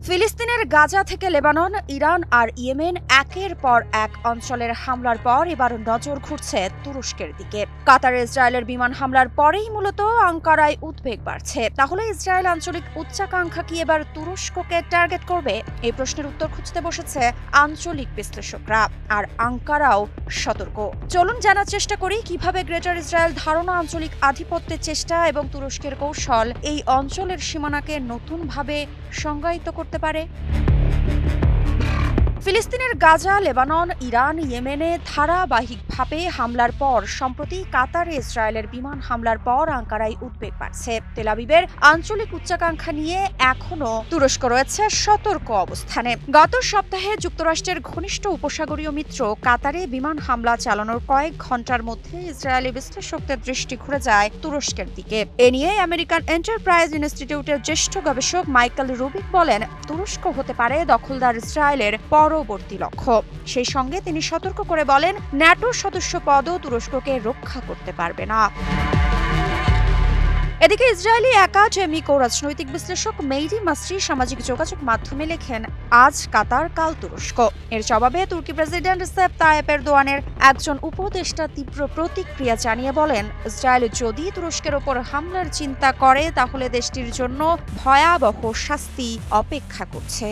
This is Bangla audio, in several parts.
ফিলিস্তিনের গাজা থেকে লেবানন, ইরান আর ইয়েমেন একের পর এক অঞ্চলের হামলার পর এবার নজর ঘুরছে তুরস্কের দিকে। কাতার ইসরায়েলের বিমান হামলার পরেই মূলত আঙ্কারায় উদ্বেগ বাড়ছে। তাহলে ইসরায়েল আঞ্চলিক উচ্চাকাঙ্ক্ষা কি এবার তুরস্ককে টার্গেট করবে? এই প্রশ্নের উত্তর খুঁজতে বসেছে আঞ্চলিক বিশ্লেষকরা, আর আঙ্কারাও সতর্ক। চলুন জানার চেষ্টা করি কিভাবে গ্রেটার ইসরায়েল ধারণা, আঞ্চলিক আধিপত্যের চেষ্টা এবং তুরস্কের কৌশল এই অঞ্চলের সীমানাকে নতুনভাবে সংজ্ঞায়িত করতে পারে। ফিলিস্তিনের গাজা, লেবানন, ইরান, ইয়েমেনে ধারাবাহিকভাবে হামলার পর সম্প্রতি কাতারে ইসরায়েলের বিমান হামলার পর আঙ্কারায় উদ্বেগ বাড়ছে। তেল আবিবের আঞ্চলিক উচ্চাকাঙ্ক্ষা নিয়ে এখনও তুরস্ক রয়েছে সতর্ক অবস্থানে। গত সপ্তাহে যুক্তরাষ্ট্রের ঘনিষ্ঠ উপসাগরীয় মিত্র কাতারে বিমান হামলা চালানোর কয়েক ঘন্টার মধ্যে ইসরায়েলি বিশ্লেষকদের দৃষ্টি ঘুরে যায় তুরস্কের দিকে। এ নিয়ে আমেরিকান এন্টারপ্রাইজ ইনস্টিটিউটের জ্যেষ্ঠ গবেষক মাইকেল রুবিক বলেন, তুরস্ক হতে পারে দখলদার ইসরায়েলের পরবর্তী লক্ষ্য। সেই সঙ্গে তিনি সতর্ক করে বলেন, ন্যাটোর সদস্য পদও তুরস্ককে রক্ষা করতে পারবে না। এদিকে ইসরায়েলি একাডেমিক ও রাজনৈতিক বিশ্লেষক মেইরি মাসরি সামাজিক যোগাযোগ মাধ্যমে লেখেন, আজ কাতার, কাল তুরস্ক। এর জবাবে তুর্কি প্রেসিডেন্ট রিসেপ তাইয়েপ এরদোয়ানের একজন উপদেষ্টা তীব্র প্রতিক্রিয়া জানিয়ে বলেন, ইসরায়েল যদি তুরস্কের ওপর হামলার চিন্তা করে তাহলে দেশটির জন্য ভয়াবহ শাস্তি অপেক্ষা করছে।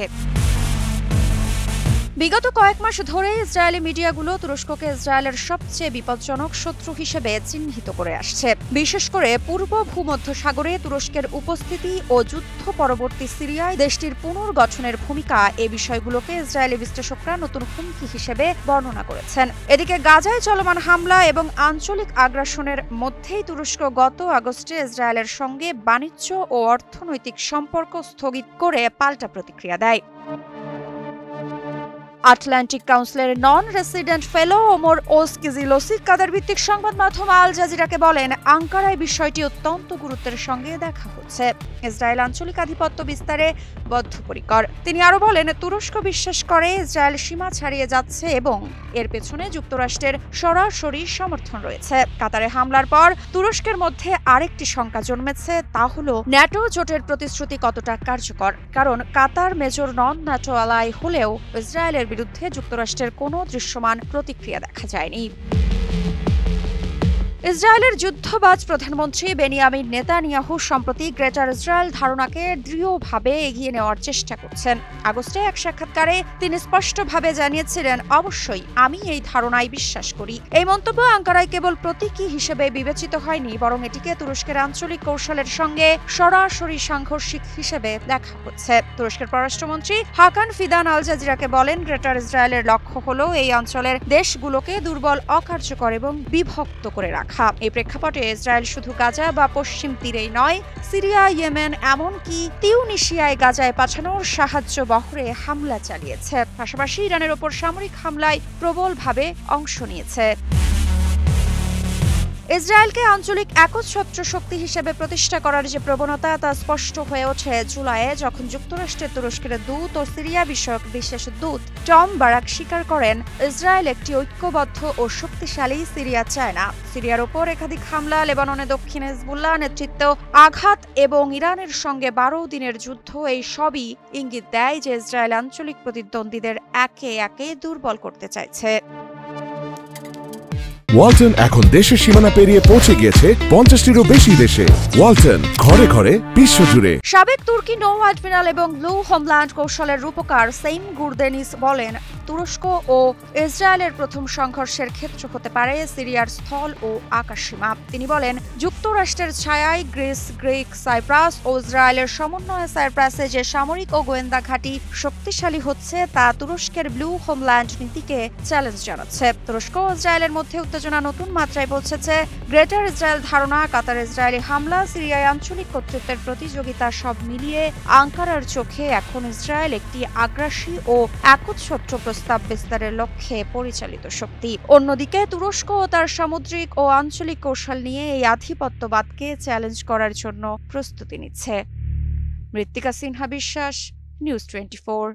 বিগত কয়েক মাস ধরে ইসরায়েলি মিডিয়াগুলো তুরস্ককে ইসরায়েলের সবচেয়ে বিপজ্জনক শত্রু হিসেবে চিহ্নিত করে আসছে। বিশেষ করে পূর্ব ভূমধ্যসাগরে তুরস্কের উপস্থিতি ও যুদ্ধ পরবর্তী সিরিয়ায় দেশটির পুনর্গঠনের ভূমিকা, এই বিষয়গুলোকে ইসরায়েলি বিশ্লেষকরা নতুন হুমকি হিসেবে বর্ণনা করেছেন। এদিকে গাজায় চলমান হামলা এবং আঞ্চলিক আগ্রাসনের মধ্যেই তুরস্ক গত আগস্টে ইসরায়েলের সঙ্গে বাণিজ্য ও অর্থনৈতিক সম্পর্ক স্থগিত করে পাল্টা প্রতিক্রিয়া দেয়। আটলান্টিক কাউন্সিলের নন রেসিডেন্ট ফেলো ওমর ওসকিজিলোসি কাতার ভিত্তিক সংবাদ মাধ্যম আল জাজিরাকে বলেন, আঙ্কারায় বিষয়টি অত্যন্ত গুরুত্বের সঙ্গে দেখা হচ্ছে। ইসরায়েল আঞ্চলিক আধিপত্য বিস্তারে বদ্ধপরিকর। তিনি আরও বলেন, তুরস্ক বিশ্বাস করে ইসরায়েল সীমা ছাড়িয়ে যাচ্ছে এবং এর পেছনে যুক্তরাষ্ট্রের সরাসরি সমর্থন রয়েছে। কাতারে হামলার পর তুরস্কের মধ্যে আরেকটি শঙ্কা জন্মেছে, তা হল ন্যাটো জোটের প্রতিশ্রুতি কতটা কার্যকর। কারণ কাতার মেজর নন ন্যাটো আলাই হলেও ইসরায়েলের বিরুদ্ধে যুক্তরাষ্ট্রের কোনো দৃশ্যমান প্রতিক্রিয়া দেখা যায়নি। ইসরায়েলের যুদ্ধবাজ প্রধানমন্ত্রী বেনিয়ামিন নেতানিয়াহু সম্প্রতি গ্রেটার ইসরায়েল ধারণাকে দৃঢ়ভাবে এগিয়ে নেওয়ার চেষ্টা করছেন। আগস্টে এক সাক্ষাৎকারে তিনি স্পষ্টভাবে জানিয়েছিলেন, অবশ্যই আমি এই ধারণায় বিশ্বাস করি। এই মন্তব্য আঙ্কারায় কেবল প্রতীকী হিসেবে বিবেচিত হয়নি, বরং এটিকে তুরস্কের আঞ্চলিক কৌশলের সঙ্গে সরাসরি সাংঘর্ষিক হিসেবে দেখা হচ্ছে। তুরস্কের পররাষ্ট্রমন্ত্রী হাকান ফিদান আল জাজিরাকে বলেন, গ্রেটার ইসরায়েলের লক্ষ্য হল এই অঞ্চলের দেশগুলোকে দুর্বল, অকার্যকর এবং বিভক্ত করে রাখা। এই প্রেক্ষাপটে ইসরায়েল শুধু গাজা বা পশ্চিম তীরেই নয়, সিরিয়া, ইয়েমেন, এমনকি তিউনিসিয়ায় গাজায় পাঠানোর সাহায্য বহরে হামলা চালিয়েছে। পাশাপাশি ইরানের ওপর সামরিক হামলায় প্রবলভাবে অংশ নিয়েছে। ইসরায়েলকে আঞ্চলিক একচ্ছত্র শক্তি হিসেবে প্রতিষ্ঠা করার যে প্রবণতা, তা স্পষ্ট হয়ে ওঠে জুলাইয়ে, যখন যুক্তরাষ্ট্রের তুরস্কের দূত ও সিরিয়া বিষয়ক বিশেষ দূত টম বারাক স্বীকার করেন, ইসরায়েল একটি ঐক্যবদ্ধ ও শক্তিশালী সিরিয়া চায় না। সিরিয়ার ওপর একাধিক হামলা, লেবাননে দক্ষিণে হিজবুল্লাহ নেতৃত্ব আঘাত এবং ইরানের সঙ্গে 12 দিনের যুদ্ধ, এই সবই ইঙ্গিত দেয় যে ইসরায়েল আঞ্চলিক প্রতিদ্বন্দ্বীদের একে একে দুর্বল করতে চাইছে। ওয়ালটন এখন দেশের সীমানা পেরিয়ে পৌঁছে গিয়েছে 50টিরও বেশি দেশে। ওয়ালটন, ঘরে ঘরে, বিশ্বজুড়ে। সাবেক তুর্কি নৌ অ্যাডমিরাল এবং ব্লু হোমল্যান্ড কৌশলের রূপকার সেইম গুরদেনিস বলেন, তুরস্ক ও ইসরায়েলের প্রথম সংঘর্ষের ক্ষেত্র হতে পারে সিরিয়ার স্থল ও আকাশসীমা। তিনি বলেন, যুক্তরাষ্ট্রের ছায়ায় গ্রিস, গ্রিক, সাইপ্রাস ও ইসরায়েলের সমন্বয়ে সাইপ্রাসে যে সামরিক ও গোয়েন্দা ঘাঁটি শক্তিশালী হচ্ছে, তা তুরস্কের ব্লু হোমল্যান্ড নীতিকে চ্যালেঞ্জ জানাচ্ছে। তুরস্ক ও ইসরায়েলের মধ্যে উত্তেজনা নতুন মাত্রায় পৌঁছেছে। গ্রেটার ইসরায়েল ধারণা, কাতার ইসরায়েলি হামলা, সিরিয়ায় আঞ্চলিক কর্তৃত্বের প্রতিযোগিতা, সব মিলিয়ে আঙ্কারার চোখে এখন ইসরায়েল একটি আগ্রাসী ও একচ্ছত্র প্রস্তাব বিস্তারের লক্ষ্যে পরিচালিত শক্তি। অন্যদিকে তুরস্ক ও তার সামুদ্রিক ও আঞ্চলিক কৌশল নিয়ে এই আধিপত্যবাদকে চ্যালেঞ্জ করার জন্য প্রস্তুতি নিচ্ছে। মৃত্তিকা সিনহা বিশ্বাস, নিউজ 24।